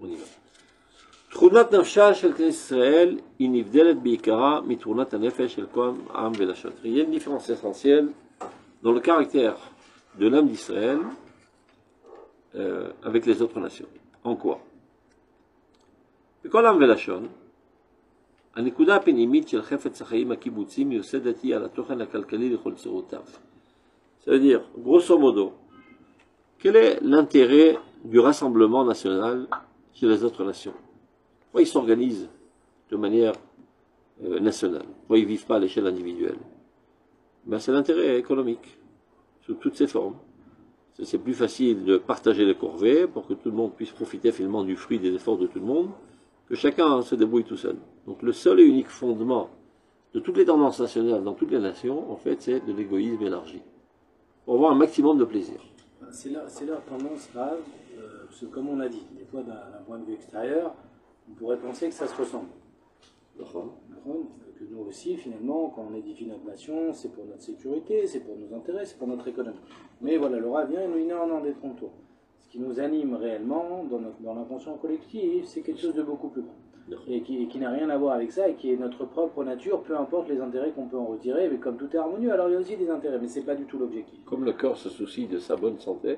On y va. תכונת נפשה של כנסת ישראל היא נבדלת בעיקרה מתכונת הנפש של כל עם ולשון. Il y a une différence essentielle dans le caractère de l'âme d'Israël avec les autres nations. En quoi? בכל עם ולשון, הנקודה הפנימית של חפץ החיים הקיבוצי מיוסדת היא על התוכן הכלכלי לכל צורותיו. Ça veut dire, grosso modo, quel est l'intérêt du rassemblement national chez les autres nations? Pourquoi ils s'organisent de manière nationale? Pourquoi ils ne vivent pas à l'échelle individuelle? Ben, c'est l'intérêt économique, sous toutes ses formes. C'est plus facile de partager les corvées pour que tout le monde puisse profiter finalement du fruit des efforts de tout le monde, que chacun se débrouille tout seul. Donc le seul et unique fondement de toutes les tendances nationales dans toutes les nations, en fait, c'est de l'égoïsme élargi. Pour avoir un maximum de plaisir. C'est leur tendance grave, parce que comme on a dit, des fois d'un point de vue extérieur, on pourrait penser que ça se ressemble. Que nous aussi, finalement, quand on édifie notre nation, c'est pour notre sécurité, c'est pour nos intérêts, c'est pour notre économie. Mais voilà, le Rav vient et nous dit non, détrompe-toi. Ce qui nous anime réellement dans l'inconscient collectif, c'est quelque chose de beaucoup plus grand. Et qui n'a rien à voir avec ça, et qui est notre propre nature, peu importe les intérêts qu'on peut en retirer, mais comme tout est harmonieux, alors il y a aussi des intérêts, mais ce n'est pas du tout l'objectif. Comme le corps se soucie de sa bonne santé,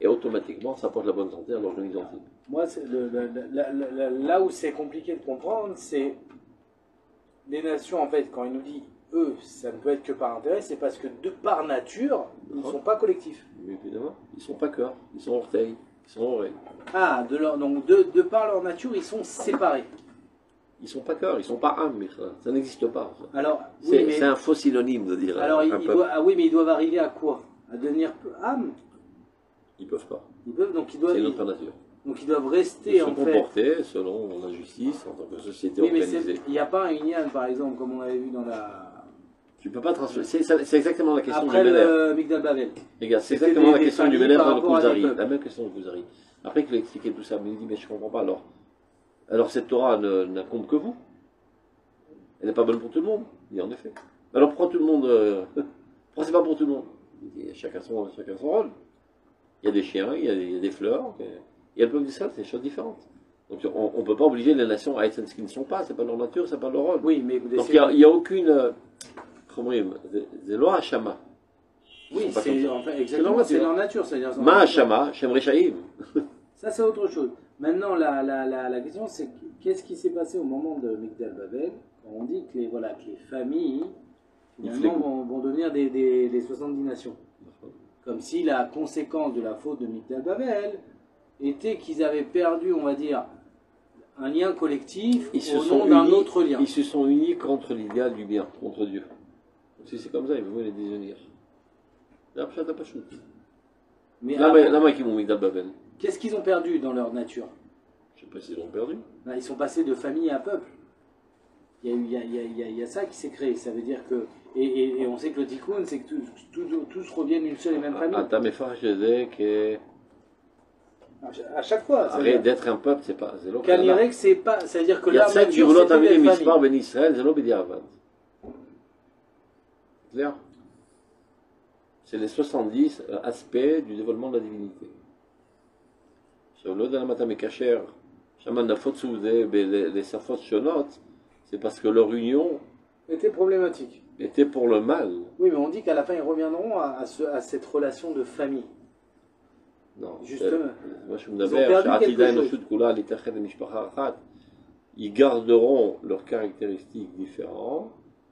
et automatiquement ça apporte la bonne santé à l'organisation. Moi, là où c'est compliqué de comprendre, c'est les nations, en fait, quand il nous dit eux, ça ne peut être que par intérêt, c'est parce que par nature, ils ne sont pas collectifs. Mais évidemment, ils ne sont pas corps, ils sont orteils, ils sont oreilles. Ah, donc de par leur nature, ils sont séparés. Ils ne sont pas corps, ils ne sont pas âme, ça n'existe pas. Alors, c'est un faux synonyme de dire. Alors, oui, mais ils doivent arriver à quoi? À devenir âme? Ils ne peuvent pas. Ils peuvent, donc ils doivent. C'est notre nature. Donc ils doivent rester en fait. Se comporter selon la justice en tant que société organisée. Mais il n'y a pas un Inyan, par exemple, comme on avait vu dans la. Tu ne peux pas transférer. C'est exactement la question après du Béler. Après le Migdal Bavel. Regarde, c'est exactement la question du Béler dans le Kuzari. La même question du Kuzari. Après qu'il a expliqué tout ça, mais il dit mais je ne comprends pas alors. Alors cette Torah ne compte que vous. Elle n'est pas bonne pour tout le monde. Il dit en effet. Alors pourquoi tout le monde. Pourquoi c'est pas pour tout le monde? Il dit chacun son rôle. Il y a des chiens, il y a des fleurs. Il y a le peuple d'Israël, c'est des choses différentes. Donc on ne peut pas obliger les nations à être ce qu'ils ne sont pas. C'est pas leur nature, c'est pas leur rôle. Oui, mais donc il n'y a aucune. Comment dire? C'est loi Hachama. Oui, c'est leur nature. Ma Hachama, Shem Rechaim. Ça, c'est autre chose. Maintenant, la question, c'est qu'est-ce qui s'est passé au moment de Migdal Bavel, quand on dit que les familles, finalement, vont devenir des 70 nations. Comme si la conséquence de la faute de Migdal Bavel était qu'ils avaient perdu, on va dire, un lien collectif au nom d'un autre lien. Ils se sont unis contre l'idéal du bien, contre Dieu. Si c'est comme ça, ils veulent les désunir. Mais là, qui m'ont Migdal Bavel. Qu'est-ce qu'ils ont perdu dans leur nature? Je ne sais pas s'ils ont perdu. Ils sont passés de famille à peuple. Il y a ça qui s'est créé. Ça veut dire que... Et on sait que le tikkun, c'est que tous reviennent d'une seule et même famille. À chaque fois. Arrête d'être un peuple, c'est pas... Kanirek, c'est pas... C'est-à-dire que leur nature, c'est des familles. C'est clair? C'est les 70 aspects du développement de la divinité. C'est parce que leur union était problématique. Était pour le mal. Oui, mais on dit qu'à la fin, ils reviendront à cette relation de famille. Non. Justement. Ils garderont leurs caractéristiques différentes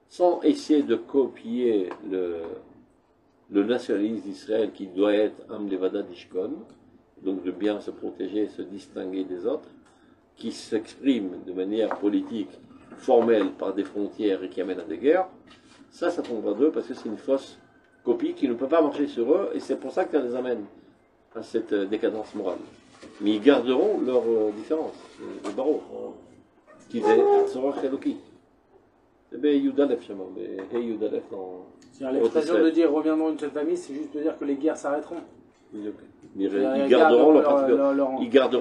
sans essayer de copier le nationalisme d'Israël qui doit être Am Levada Dishkon, donc de bien se protéger, se distinguer des autres, qui s'exprime de manière politique formelle par des frontières et qui amène à des guerres. Ça tombera d'eux parce que c'est une fausse copie qui ne peut pas marcher sur eux et c'est pour ça que ça les amène à cette décadence morale. Mais ils garderont leur différence, les barreaux, qui est Tzorach Eloki. C'est bien Yudalef, Yudalef dans... L'expression de dire reviendront une seule famille, c'est juste de dire que les guerres s'arrêteront. Ils garderont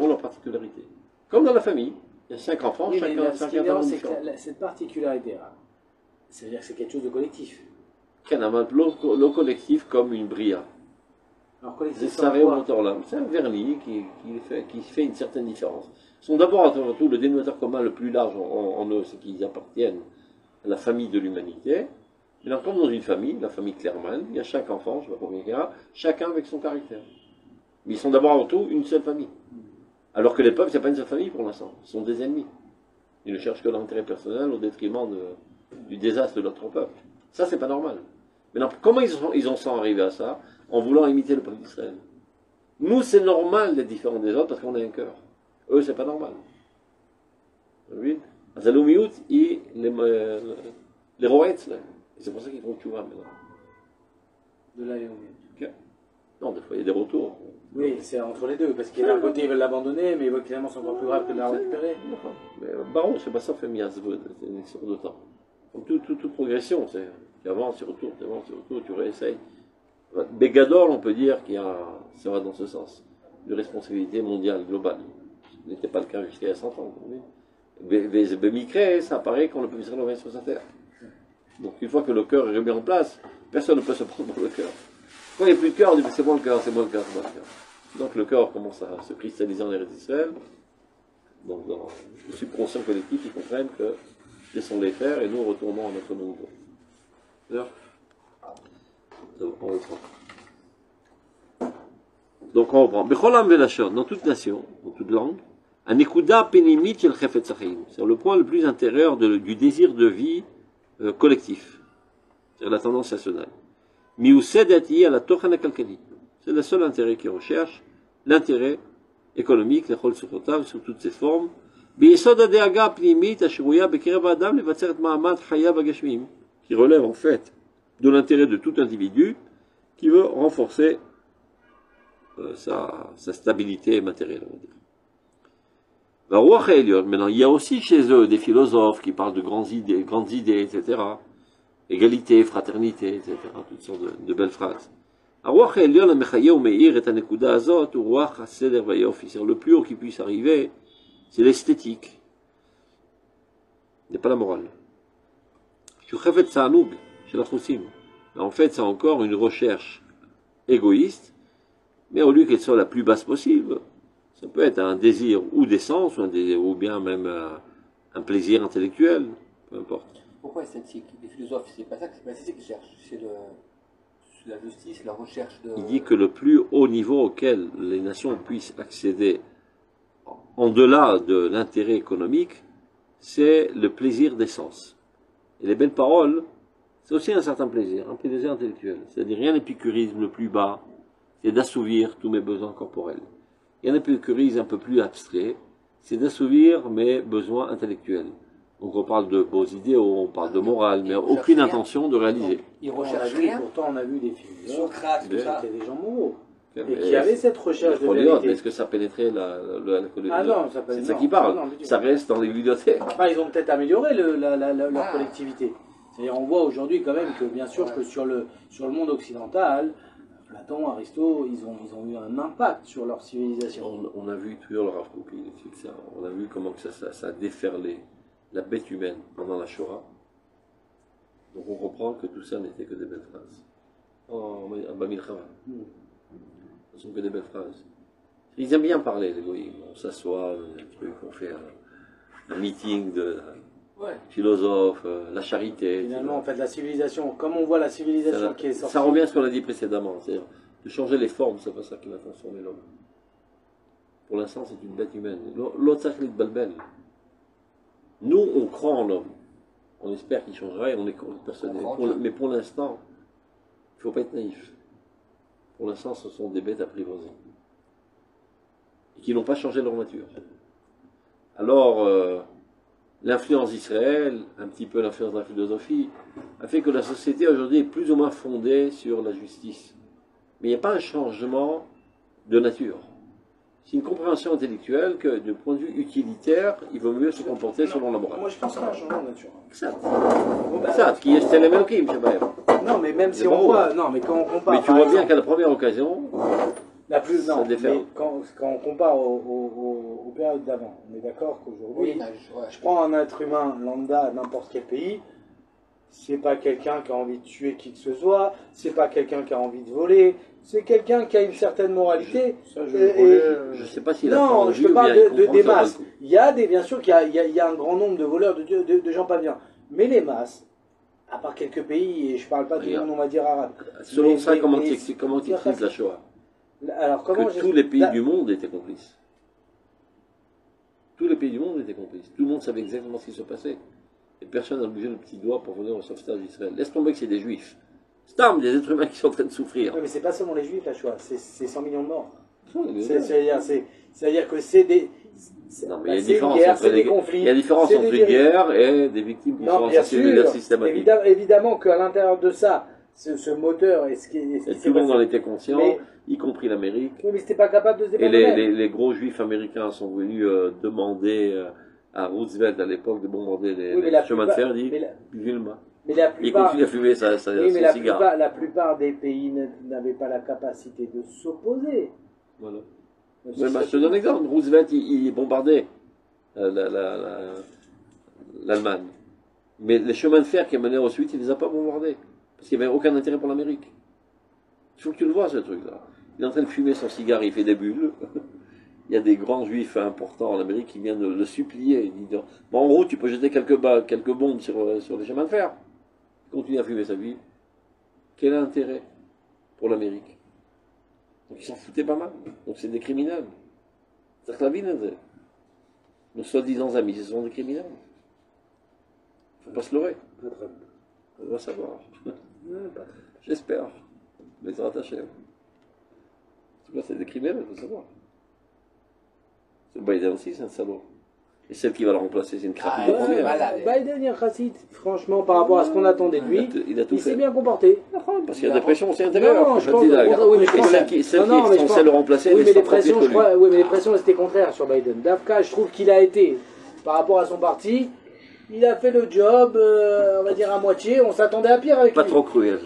leur particularité. Comme dans la famille, il y a 5 enfants, oui, chacun a c'est que cette particularité, c'est-à-dire que c'est quelque chose de collectif. Le collectif comme une bria. Alors C'est collectif, ça, moteur là. C'est un vernis qui fait une certaine différence. Ils sont d'abord, avant tout, le dénominateur commun le plus large en eux, c'est qu'ils appartiennent à la famille de l'humanité. Mais là, comme dans une famille, la famille Clermont, il y a chaque enfant, je ne sais pas combien il y a, chacun avec son caractère. Mais ils sont d'abord avant tout une seule famille. Alors que les peuples, ce n'est pas une seule famille pour l'instant. Ils sont des ennemis. Ils ne cherchent que leur intérêt personnel au détriment du désastre de l'autre peuple. Ça, c'est pas normal. Maintenant, comment ils en sont arrivés à ça? En voulant imiter le peuple d'Israël. Nous, c'est normal d'être différents des autres parce qu'on a un cœur. Eux, c'est pas normal. Vous voyez? Azaloumiout, les roettes, là. Et c'est pour ça qu'ils font tchouva maintenant. De là et au Okay. Non, des fois, il y a des retours. Oui, c'est entre les deux, parce qu'il y a d'un côté, ils veulent l'abandonner, mais finalement, c'est encore plus grave que de la récupérer. Mais Baron, c'est pas ça, fait miasvod, c'est une histoire de temps. Comme toute progression, c'est tu avances, tu retournes, tu réessayes. Bégador, on peut dire ça va dans ce sens, de responsabilité mondiale, globale. Ce n'était pas le cas jusqu'à il y a 100 ans. Bémicré, ça apparaît quand le peuple israélien revient sur sa terre. Donc une fois que le cœur est remis en place, personne ne peut se prendre pour le cœur. Quand il n'y a plus de cœur, on dit c'est moi le cœur, c'est moi le cœur, c'est moi le cœur. Donc le cœur commence à se cristalliser en Eretz Israël. Donc dans le subconscient collectif, ils comprennent que laissons les faire et nous retournons à notre niveau. D'ailleurs, on reprend. Donc on reprend. Becholam velashon, dans toute nation, dans toute langue, un ekuda penimit shel chefetz chaim. C'est le point le plus intérieur du désir de vie collectif. C'est la tendance nationale. Miusedati à la tochen kalkali. C'est le seul intérêt qu'ils recherchent, l'intérêt économique, l'echol suchotav, sous toutes ses formes. Biyesod hadeaga pnimit asheruya bekerev adam levatzer et ma'amad chayav hagashmim, qui relève en fait de l'intérêt de tout individu qui veut renforcer sa stabilité matérielle, on va dire. Maintenant, il y a aussi chez eux des philosophes qui parlent de grandes idées, etc. Égalité, fraternité, etc. Toutes sortes de belles phrases. Le plus haut qui puisse arriver, c'est l'esthétique. Ce n'est pas la morale. En fait, c'est encore une recherche égoïste, mais au lieu qu'elle soit la plus basse possible, ça peut être un désir ou d'essence, ou bien même un plaisir intellectuel, peu importe. Pourquoi esthétique? Les philosophes, c'est pas ça qu'ils cherchent, c'est la justice, la recherche de... Il dit que le plus haut niveau auquel les nations puissent accéder, en delà de l'intérêt économique, c'est le plaisir d'essence. Et les belles paroles, c'est aussi un certain plaisir intellectuel. C'est-à-dire, rien l'épicurisme le plus bas, c'est d'assouvir tous mes besoins corporels. Il y a un épicurisme un peu plus abstrait, c'est d'assouvir mes besoins intellectuels. Donc on parle de beaux idéaux, on parle de morale, mais aucune intention de réaliser. Ils recherchent rien. Pourtant, on a vu des films. Socrate, tout ça. C'était des gens moraux. Et qui avaient cette recherche de Mais vérité. est-ce que ça pénétrait la Ah non, c'est ça qui parle. Ça reste dans les bibliothèques. Enfin, ils ont peut-être amélioré leur collectivité. C'est-à-dire, on voit aujourd'hui quand même que, bien sûr, que sur le monde occidental, Platon, Aristote, ils ont eu un impact sur leur civilisation. On a vu toujours le Rav Kook, il explique ça. On a vu comment que ça a déferlé la bête humaine pendant la Shoah. Donc on comprend que tout ça n'était que des belles phrases. En Bamilchama. Ce ne sont que des belles phrases. Ils aiment bien parler, les goïms. On s'assoit, on fait un meeting de philosophes, la charité. Finalement, en fait, la civilisation, comme on voit la civilisation qui est sortie... Ça revient à ce qu'on a dit précédemment, c'est-à-dire de changer les formes, c'est pas ça qui va transformer l'homme. Pour l'instant, c'est une bête humaine. L'autre sacré de Balbel. Nous, on croit en l'homme. On espère qu'il changera et on est persuadé. Mais pour l'instant, il ne faut pas être naïf. Pour l'instant, ce sont des bêtes apprivoisées. Et qui n'ont pas changé leur nature. Alors, l'influence d'Israël, un petit peu l'influence de la philosophie, a fait que la société aujourd'hui est plus ou moins fondée sur la justice. Mais il n'y a pas un changement de nature. C'est une compréhension intellectuelle que, du point de vue utilitaire, il vaut mieux se comporter selon la morale. Moi, je pense pas à un changement de nature. Ça, qui est Stelem Elohim, je sais pas. Non, mais même si on voit... Non, mais quand on compare... Mais tu vois bien qu'à la première occasion... Non, mais quand on compare aux périodes d'avant, on est d'accord qu'aujourd'hui, je prends un être humain lambda à n'importe quel pays, c'est pas quelqu'un qui a envie de tuer qui que ce soit, c'est pas quelqu'un qui a envie de voler, c'est quelqu'un qui a une certaine moralité. Je ne sais pas s'il a pas Non, envie je te ou parle bien il des comprend que ça vaut masses. le coup. Il y a bien sûr qu'il y a un grand nombre de voleurs, de gens pas bien. Mais les masses, à part quelques pays, et je parle pas du Regarde. monde, on va dire arabe. Selon ça, comment mais- tu expliques la Shoah? Alors comment Que tous les pays du monde étaient complices. Tous les pays du monde étaient complices. Tout le monde savait exactement ce qui se passait. Et personne n'a bougé le petit doigt pour venir au sauvetage d'Israël. Laisse tomber que c'est des juifs. C'est des êtres humains qui sont en train de souffrir. Oui, mais c'est pas seulement les juifs la Shoah, c'est 100 millions de morts. Non, C'est-à-dire que c'est des. mais il y a une c'est différence guerre, entre c'est les des conflits. Il y a une différence c'est entre des une guerre et des victimes qui Non, sont bien assassinées de sûr, manière systématique. évidemment qu'à l'intérieur de ça, ce moteur et ce qui Et s'est tout le monde en passé. était conscient, Mais- y compris l'Amérique. Oui, mais c'était pas capable de se Et défendre. eux-mêmes. les gros juifs américains sont venus demander à Roosevelt à l'époque de bombarder Oui, mais les la chemins de plupart- fer, dit mais la- Vilma. Mais la Il plupart, continue à fumer oui, son mais cigare. la plupart des pays n'avaient pas la capacité de s'opposer. Voilà. C'est Ouais, ça je te qui- donne un exemple. Roosevelt, il bombardait l'Allemagne. Mais les chemins de fer qui menaient ensuite, il ne les a pas bombardés. Parce qu'il n'y avait aucun intérêt pour l'Amérique. Il faut que tu le vois, ce truc-là. Il est en train de fumer son cigare, il fait des bulles. Il y a des grands juifs importants en Amérique qui viennent le supplier. Il dit, bon, en gros, tu peux jeter quelques bombes sur les chemins de fer. Il continue à fumer sa vie. Quel intérêt pour l'Amérique? Donc ils s'en foutaient pas mal. Donc c'est des criminels. C'est la vie, nos soi-disant amis, ce sont des criminels. Faut pas se leurrer. On va savoir. J'espère. Mais ça rattaché. En tout cas, c'est des criminels, il faut savoir. Biden aussi, c'est un salaud. Et celle qui va le remplacer, c'est une crapule de ouais, première. voilà. Biden, il chassid, franchement, par rapport à ce qu'on attendait de lui, Il a tout il s'est fait. bien comporté. Parce qu'il y a des pressions aussi intérieures. Non, je pense. Oui, mais je Et pense. celle qui est Non, non, mais je censée pense- le remplacer, Oui, elle mais est les sans pressions, profit je que lui. crois, oui, mais les pressions, c'était contraire sur Biden. Dafka, je trouve qu'il a été, par rapport à son parti, il a fait le job, on va dire à moitié. On s'attendait à pire avec Pas lui. trop cruel.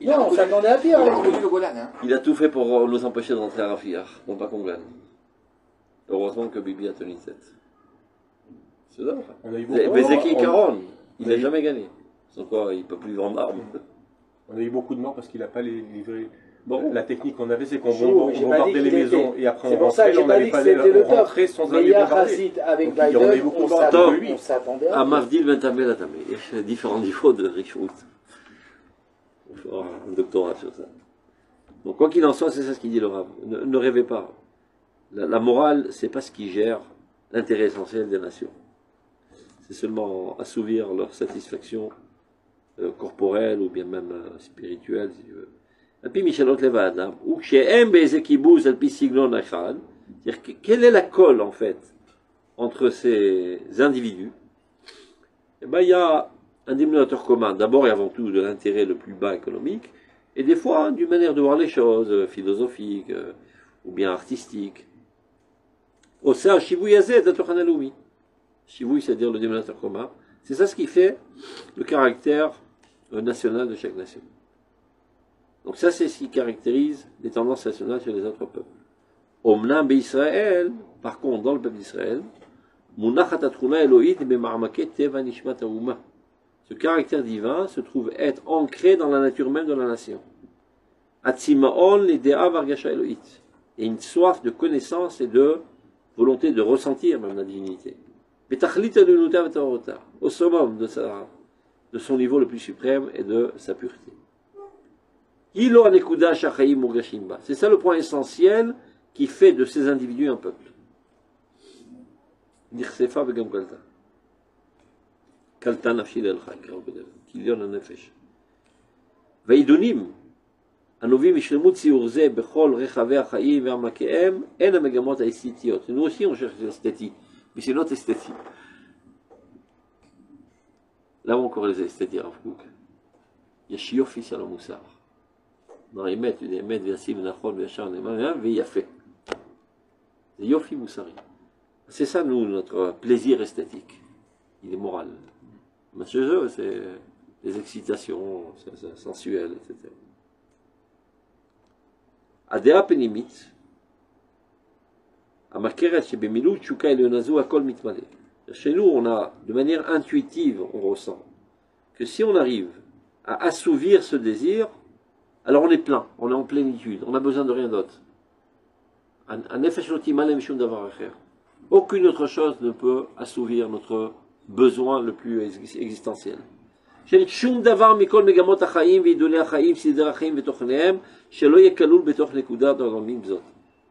Non, on s'attendait à Il pire a avec lui. reconnu le Golan, hein. Il a tout fait pour nous empêcher de rentrer à Rafiyah, non pas qu'on gagne. Heureusement que Bibi a tenu tête. C'est ça. On a eu Mais beaucoup, Zeki Caron, il n'a Oui. jamais gagné. C'est quoi, il ne peut plus vendre d'armes. on a eu beaucoup de morts parce qu'il n'a pas livré. Bon. La technique qu'on avait, c'est qu'on Jour, j'ai pas dit bombardait les qu'il maisons était- et après C'est on pour ça rentrait, que j'ai on pas n'avait dit que pas c'était le on top. rentrait sans Mais aller il y a bombarder. Chassid avec Donc, il y en a eu Biden, beaucoup on de morts. s'attendait Oui. on s'attendait à À pire. Mavdil Bentamel Atame. Il y a différents niveaux de Richrout. Il faut avoir un doctorat sur ça. Donc, quoi qu'il en soit, c'est ça ce qu'il dit le Rav. Ne rêvez pas. La morale, c'est pas ce qui gère l'intérêt essentiel des nations. C'est seulement assouvir leur satisfaction corporelle ou bien même spirituelle, si tu veux. Et puis, Michelot Levad, ou chez Mbeze Kibouz, Alpi Siglon Achad, c'est-à-dire quelle est la colle, en fait, entre ces individus? Eh ben, il y a un dénominateur commun, d'abord et avant tout de l'intérêt le plus bas économique, et des fois d'une manière de voir les choses, philosophique ou bien artistique. Au sein, Shivouy Yazet, Datochan Aloumi. Shivouy, c'est-à-dire le dénominateur commun. C'est ça ce qui fait le caractère national de chaque nation. Donc ça, c'est ce qui caractérise les tendances nationales chez les autres peuples. Omnam Israël, par contre, dans le peuple d'Israël, ce caractère divin se trouve être ancré dans la nature même de la nation. Et une soif de connaissance et de volonté de ressentir même la divinité. Au summum de son niveau le plus suprême et de sa pureté. C'est ça le point essentiel qui fait de ces individus un peuple. נכספה וגם קלטה. קלטה נפשי לאלך, יקראו בדרך, כליון הנפש. והעידונים הנובעים משלמות ציור זה בכל רחבי החיים ועמקיהם, הן המגמות האסתטיות. Nous aussi on cherche l'esthétique, mais c'est notre esthétique. Là on קורא לזה אסתטי הרב קוק. יש יופי של המוסר. כלומר אמת וישים ונכון וישר נאמן ויפה. זה יופי מוסרי. C'est ça, nous, notre plaisir esthétique. Il est moral. Mais chez eux, c'est les excitations sensuelles, etc. הדעה הפנימית, המכרת שבמילוי תשוקה עליונה זו הכל מתמלא. Chez nous, on a, de manière intuitive, on ressent que si on arrive à assouvir ce désir, alors on est plein, on est en plénitude, on n'a besoin de rien d'autre. Aucune autre chose ne peut assouvir notre besoin le plus existentiel.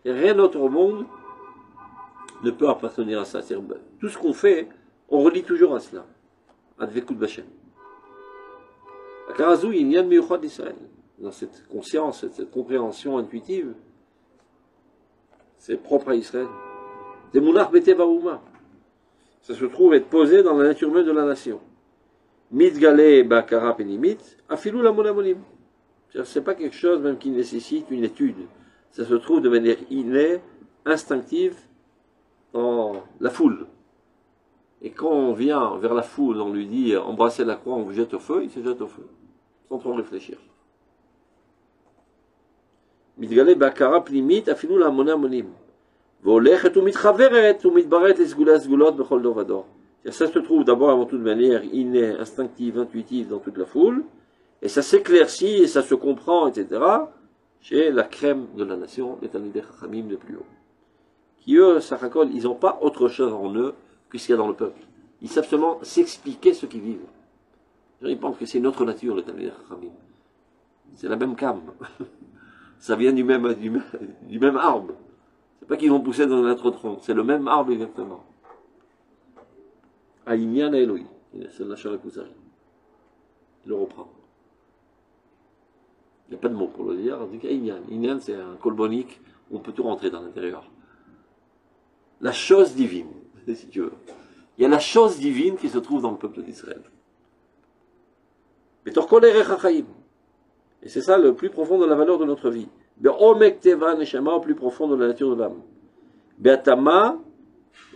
Rien d'autre au monde ne peut appartenir à ça. Tout ce qu'on fait, on relie toujours à cela. Advekut Bashem. Dans cette conscience, cette compréhension intuitive, c'est propre à Israël. Ça se trouve être posé dans la nature même de la nation. Mitgale bakara penimit, afilou la monamonim. C'est pas quelque chose même qui nécessite une étude. Ça se trouve de manière innée, instinctive, dans la foule. Et quand on vient vers la foule, on lui dit embrassez la croix, on vous jette au feu, il se jette au feu, sans trop réfléchir. מתגלה בהכרה פנימית אפילו להמוני המונים והולכת ומתחברת ומתבררת לסגולי הסגולות בכל דור ודור. Ça se trouve d'abord avant tout de manière innée, instinctive, intuitive dans toute la foule, et ça s'éclaircit et ça se comprend, etc. chez la crème de la nation, les Talmidei Chachamim les plus hauts. Qui eux, Sachakol, ils n'ont pas autre chose en eux que ce qu'il y a dans le peuple. Ils savent seulement s'expliquer ce qu'ils vivent. Ils pensent que c'est notre nature, les Talmidei Chachamim. C'est la même cam. Ça vient du même arbre. C'est pas qu'ils vont pousser dans un autre tronc. C'est le même arbre exactement. Aïmian Elohim. C'est la Shara Kuzari. Il le reprend. Il n'y a pas de mot pour le dire. On dit qu'Aïmian. Aïmian, c'est un colbonique où on peut tout rentrer dans l'intérieur. La chose divine, si tu veux. Il y a la chose divine qui se trouve dans le peuple d'Israël. Et c'est ça le plus profond de la valeur de notre vie. Be'omek teva neshama, au plus profond de la nature de l'âme. Be'atama,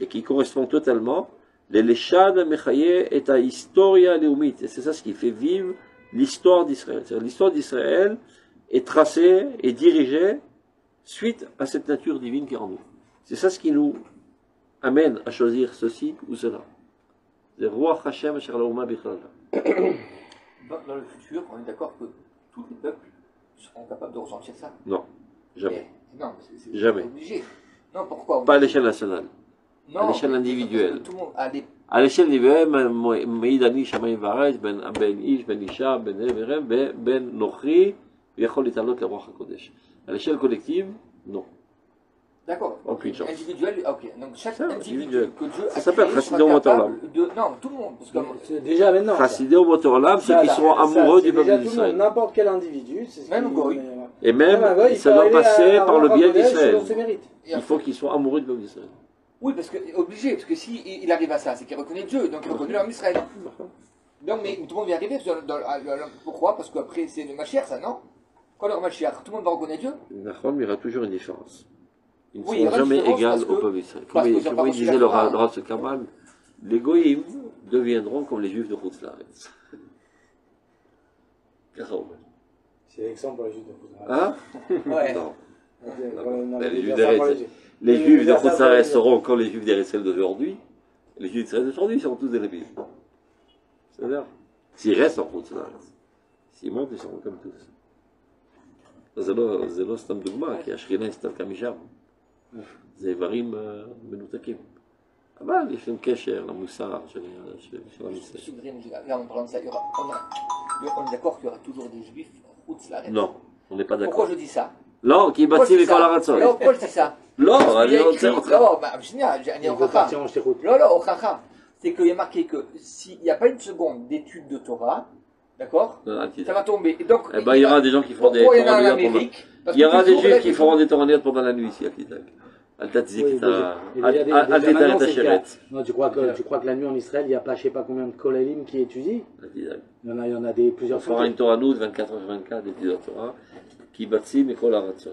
et qui correspond totalement, les leshad mechaye et à historia leumit. Et c'est ça ce qui fait vivre l'histoire d'Israël. C'est-à-dire l'histoire d'Israël est tracée et dirigée suite à cette nature divine qui est en nous. C'est ça ce qui nous amène à choisir ceci ou cela. C'est Ruach Hashem asher lauma bichlal. Dans le futur, on est d'accord que tous les peuples seront capables de ressentir ça. Non, jamais. Mais, non, c'est jamais. Obligé. Non, pourquoi? Pas à l'échelle nationale. Non, à l'échelle individuelle. Tout le monde a des... À l'échelle individuelle, Meidani Shamayim Varetz, Ben Ish, Ben Isha, Ben Evrem, Ben Nochri, Yachol Italot la Ruach HaKodesh. À l'échelle collective, non. D'accord. Aucune chance. Individuel, ok. Donc chaque individu que Dieu a ça s'appelle créé Chassidé sera au Motor capable de... Non, tout le monde. Parce que... C'est déjà maintenant. Chassidé au Motor Olam, c'est qu'ils seront amoureux du peuple d'Israël. N'importe quel individu. Même Goy. Et même, ça doit passer par le bien d'Israël. Il faut qu'ils soient amoureux du peuple d'Israël. Oui, parce que obligé, parce que s'il arrive à ça, c'est qu'il reconnaît Dieu, donc il reconnaît l'homme Israël. Donc, mais tout le monde va y arriver. Pourquoi? Parce qu'après, c'est le Mashiach, ça, non? Quand le Mashiach, tout le monde va reconnaître Dieu? D'accord, mais il y aura toujours une différence. Ils ne Oui, seront jamais égales au peuple d'Israël. Comme il disait le Rav Kamal, les Goïms deviendront comme les Juifs de Chutz-Laretz. C'est l'exemple pour les Juifs de Chutz-Laretz. Hein? Ouais. Non. Non. Les Juifs de Chutz-Laretz seront comme les Juifs d'Israël d'aujourd'hui. Les Juifs d'Israël d'aujourd'hui seront tous des Lévites. C'est-à-dire, s'ils restent en Chutz-Laretz, s'ils montent, ils seront comme tous. זה לא סתם דוגמה, כי השכינה הסתלקה משם. זה איברים מנותקים. אבל יש להם קשר למוסר של עם ישראל. En parlant de ça, on est d'accord qu'il y aura toujours des juifs Chutz-Laretz. Non, on n'est pas d'accord. Pourquoi je dis ça? לא, כי בצים מכל הרצון. לא, pourquoi je dis ça? לא, אני רוצה אותך. לא, אני הוכחה. לא, הוכחה. C'est qu'il y a marqué que s'il n'y a pas une seconde d'étude de Torah, d'accord, ça va tomber. Et donc, eh ben, il y aura des gens qui feront des Toraniot pendant... Il y aura des Juifs qui feront des Toraniot pendant la nuit ici à Klitak. Non, tu crois que la nuit en Israël, il n'y a pas je sais pas combien de kolélim qui étudient? Il y en a des plusieurs fois. On fera une Toranout 24h24 des études de Torah qui batzim et kol haratzot.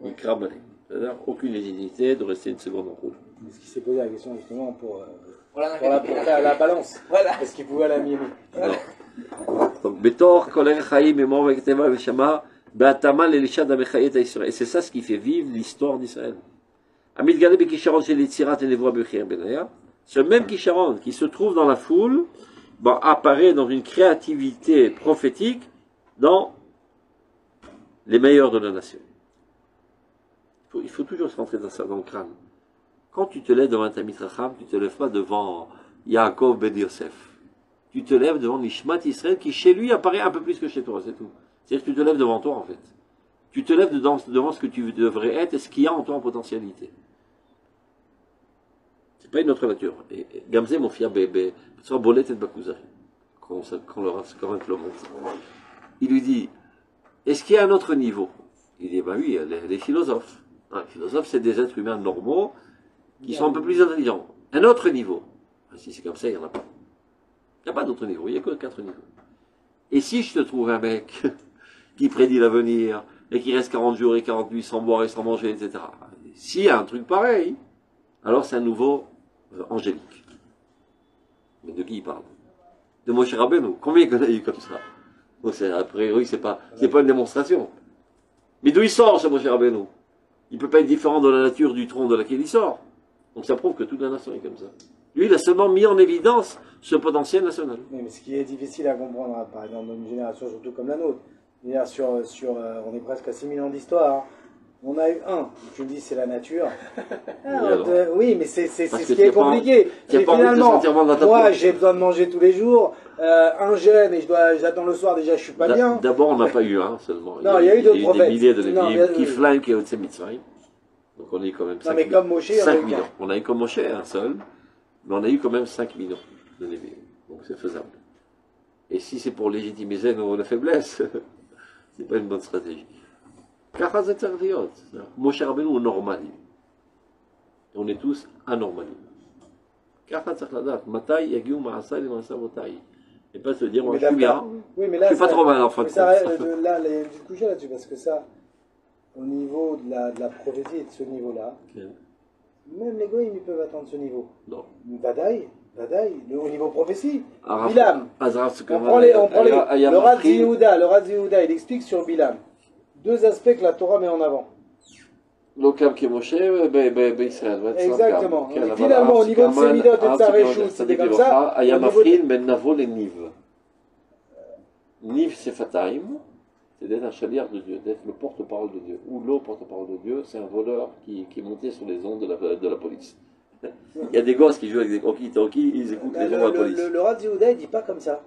Mikra bali. C'est-à-dire aucune légitimité de rester une seconde en route. Ce qui s'est posé la question justement pour faire la balance. Voilà. Est-ce qu'il pouvait la mimer? Donc, Betor, Koler, Chaim, et Mor, Vekteva, Veshama, Beatama, l'Elishad, Amechayet, Israël. Et c'est ça ce qui fait vivre l'histoire d'Israël. Amit Galeb, Kisharon, chez les Tzirat et Nevoa, Bechir, Benaya. Ce même Kisharon qui se trouve dans la foule apparaît dans une créativité prophétique dans les meilleurs de la nation. Il faut toujours se rentrer dans ça, dans le crâne. Quand tu te lèves devant un Talmid Chacham, tu ne te lèves pas devant Yaakov Ben Yosef. Tu te lèves devant Nishmat Israël qui chez lui apparaît un peu plus que chez toi, c'est tout. C'est-à-dire que tu te lèves devant toi en fait. Tu te lèves devant ce que tu devrais être et ce qu'il y a en toi en potentialité. C'est pas une autre nature. Et Gamze mon fils bébé, soit Bolet et Bakuzari, quand le monte. Il lui dit, est-ce qu'il y a un autre niveau? Il dit, ben oui, les philosophes. Les philosophes, c'est des êtres humains normaux qui sont un peu plus intelligents. Un autre niveau. Si c'est comme ça, il n'y en a pas. Il n'y a pas d'autre niveau, il n'y a que 4 niveaux. Et si je te trouve un mec qui prédit l'avenir et qui reste 40 jours et 40 nuits sans boire et sans manger, etc. S'il y a un truc pareil, alors c'est un nouveau angélique. Mais de qui il parle? De Moshe Rabbeinu. Combien il y en a eu comme ça? Donc a priori, c'est pas une démonstration. Mais d'où il sort ce Moshe Rabbeinu? Il ne peut pas être différent de la nature du tronc de laquelle il sort. Donc ça prouve que toute la nation est comme ça. Lui, il a seulement mis en évidence ce potentiel national. Mais ce qui est difficile à comprendre, par exemple, dans une génération surtout comme la nôtre, on est presque à 6000 ans d'histoire. On a eu un, tu me dis c'est la nature. Oui, mais c'est ce qui est compliqué. Finalement, moi j'ai besoin de manger tous les jours, un jeûne et j'attends le soir, déjà je suis pas bien. D'abord on n'a pas eu un seulement. Non, il y a eu d'autres prophètes. Des milliers de Lévi'im, Kiflaim, Keotse Mitzrayim. Donc on a eu quand même 5 millions. Comme Moshe, 5 millions. On a eu comme Moshe un seul, mais on a eu quand même 5 millions de Lévi'im. Donc c'est faisable. Et si c'est pour légitimiser nos faiblesses, c'est pas une bonne stratégie. ככה זה צריך להיות. משה רבנו הוא נורמלי. On est tous anormali. ככה צריך לדעת. מתי יגיעו מעשיי למעשה אבותיי. Et pas se dire, moi je suis bien. Oui, mais là, je suis pas trop mal en fin de compte. Là, du coup, j'ai là-dessus, parce que ça, au niveau de la prophétie et de ce niveau-là, même les goïms, ils peuvent atteindre ce niveau. Non. Badaï, au niveau prophétie. Bilam. On prend le Rav Yehuda, il explique sur Bilam. 2 aspects que la Torah met en avant. L'Okam qui est Moshe, Israël. Exactement. Et finalement, au niveau de ses midot et de sa réchoute, c'était comme ça. Ayamafrin ben Navo les Niv. Niv c'est Fataim, c'est d'être un chaliard de Dieu, d'être le porte-parole de Dieu. Ou le porte-parole de Dieu, c'est un voleur qui est monté sur les ondes de la police. Il y a des gosses qui jouent avec des walkie-talkies, ils écoutent les ondes de la police. Le Rav Yehuda, il ne dit pas comme ça.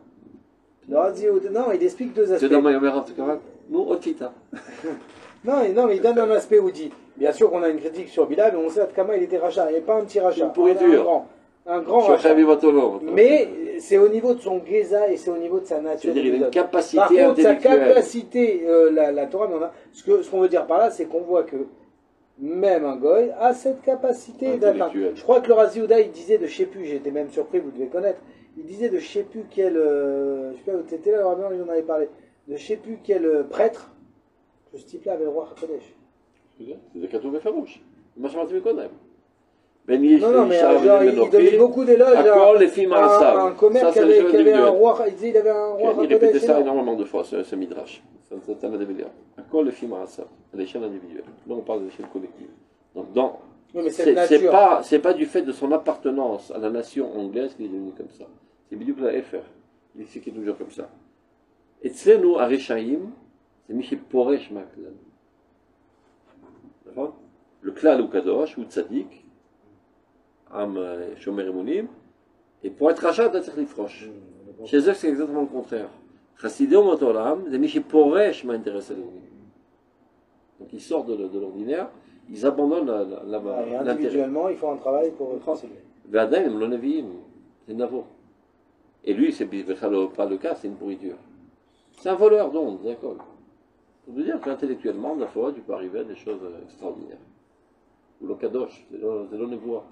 Le Rav Yehuda, non, il explique 2 aspects. C'est dans Mayomer, nous, Otita. Non, mais il donne un aspect où il dit, bien sûr qu'on a une critique sur Bilal, mais on sait qu'Ama il était rachat, il n'est pas un petit rachat, un grand rachat. Mais c'est au niveau de son Géza et c'est au niveau de sa nature. C'est-à-dire qu'il a une capacité Par contre, intellectuelle. sa capacité, la Torah, ce qu'on veut dire par là, c'est qu'on voit que même un goy a cette capacité d'atteindre. Je crois que le Rav Yehuda, il disait de je sais plus, j'étais même surpris, vous devez connaître, il disait de je sais plus quel, je sais pas où t'étais là, il en avait parlé, de je sais plus quel prêtre, que ce type-là avait le roi HaKodesh. C'est des Katoum farouches. Moi, je m'en suis connu. Non, mais genre, il donnait beaucoup d'éloges à un commerce qui avait un roi, il disait qu'il avait un roi HaKodesh. Il répétait ça énormément de fois, ce midrash. C'est un adébéliard. Akol le film à l'échelle individuelle. Là, on parle de l'échelle collective. Donc, c'est pas du fait de son appartenance à la nation anglaise qu'il est devenu comme ça. C'est Bidiouk la FR. Il est toujours comme ça. Et Tsenu Areshaim, c'est Michi Poresh Maklal. Le klal ou kadosh ou tzadik, am shomer emunim, et pour être rachat, tu as tzarich lifrosh. Chez eux, c'est exactement le contraire. Chassidé ou motolam, c'est Michi Poresh m'intéresse à l'emunim. Donc ils sortent de l'ordinaire, ils abandonnent l'intérêt. Individuellement, ils font un travail pour transcender. Vadem, l'onavim, c'est Navo. Et lui, c'est pas le cas, c'est une pourriture. C'est un voleur d'ondes, d'accord. Ça veut dire qu'intellectuellement, la fois, tu peux arriver à des choses extraordinaires. Ou le kadosh, c'est le nevoie.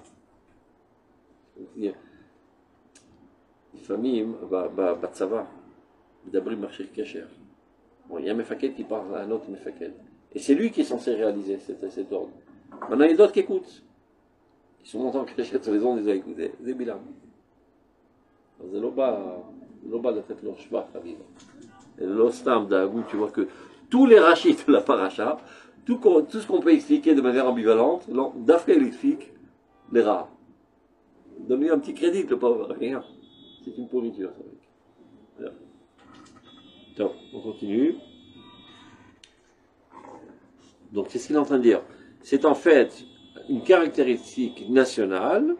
לפעמים, בצבא, מדברים מכשיר קשר. Bon, il y a un mefaked qui parle à un autre mefaked. Et c'est lui qui est censé réaliser cet ordre. Maintenant, il y a d'autres qui écoutent. Ils sont montants en cachette sur les ondes, ils ont écouté. C'est bilan. זה לא בא לתת לו שבח חלילה. לא סתם דאגו, tu vois que tous les rachis de la paracha, tout ce qu'on peut expliquer de manière ambivalente, Dafka il explique les rats. Donne-lui un petit crédit, le pauvre, rien. C'est une pourriture, ça. Voilà. Donc, on continue. Donc, c'est ce qu'il est en train de dire. C'est en fait une caractéristique nationale,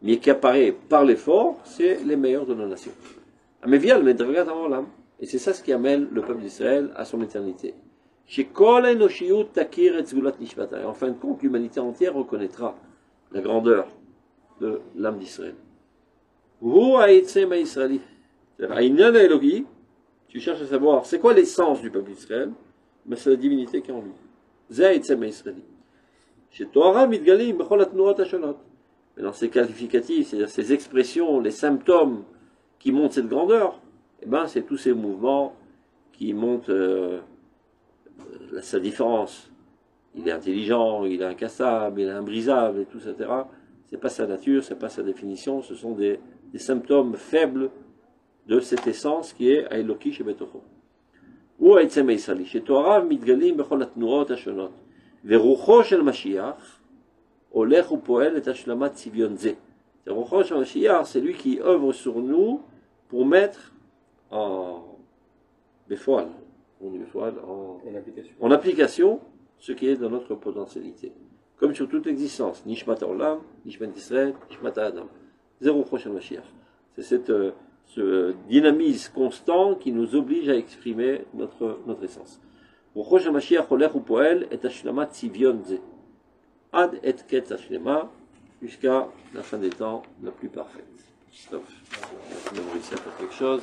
mais qui apparaît par l'effort, c'est les meilleurs de nos nations. Amevial Medragat Olam. Et c'est ça ce qui amène le peuple d'Israël à son éternité. Et en fin de compte, l'humanité entière reconnaîtra la grandeur de l'âme d'Israël. Tu cherches à savoir, c'est quoi l'essence du peuple d'Israël? Mais c'est la divinité qui est en lui. Mais dans ces qualificatifs, c'est-à-dire ces expressions, les symptômes qui montrent cette grandeur, eh ben, c'est tous ces mouvements qui montrent sa différence. Il est intelligent, il est incassable, il est imbrisable, et tout, etc. C'est pas sa nature, c'est pas sa définition, ce sont des symptômes faibles de cette essence qui est Aeloki chez Betocho. Ou Aïtsem Israëli. Chez Torah, Midgalim Bechol Atnuot Ashonot. Verucho Shel Mashiach, Olech ou Poel et Ashlamat Tzivyon Ze. Verucho Shel Mashiach, c'est lui qui œuvre sur nous pour mettre en Befoal, en application ce qui est dans notre potentialité. Comme sur toute existence. Nishmat Olam, Nishmat Israël, Nishmat Adam. Zéro Rosh Mashiach. C'est ce dynamisme constant qui nous oblige à exprimer notre essence. Rosh Mashiach Olech ou Poel et Ashlamat Tzivyon Ze. Ad et Ketz Ashlema, jusqu'à la fin des temps la plus parfaite. Stop. On a réussi à faire quelque chose.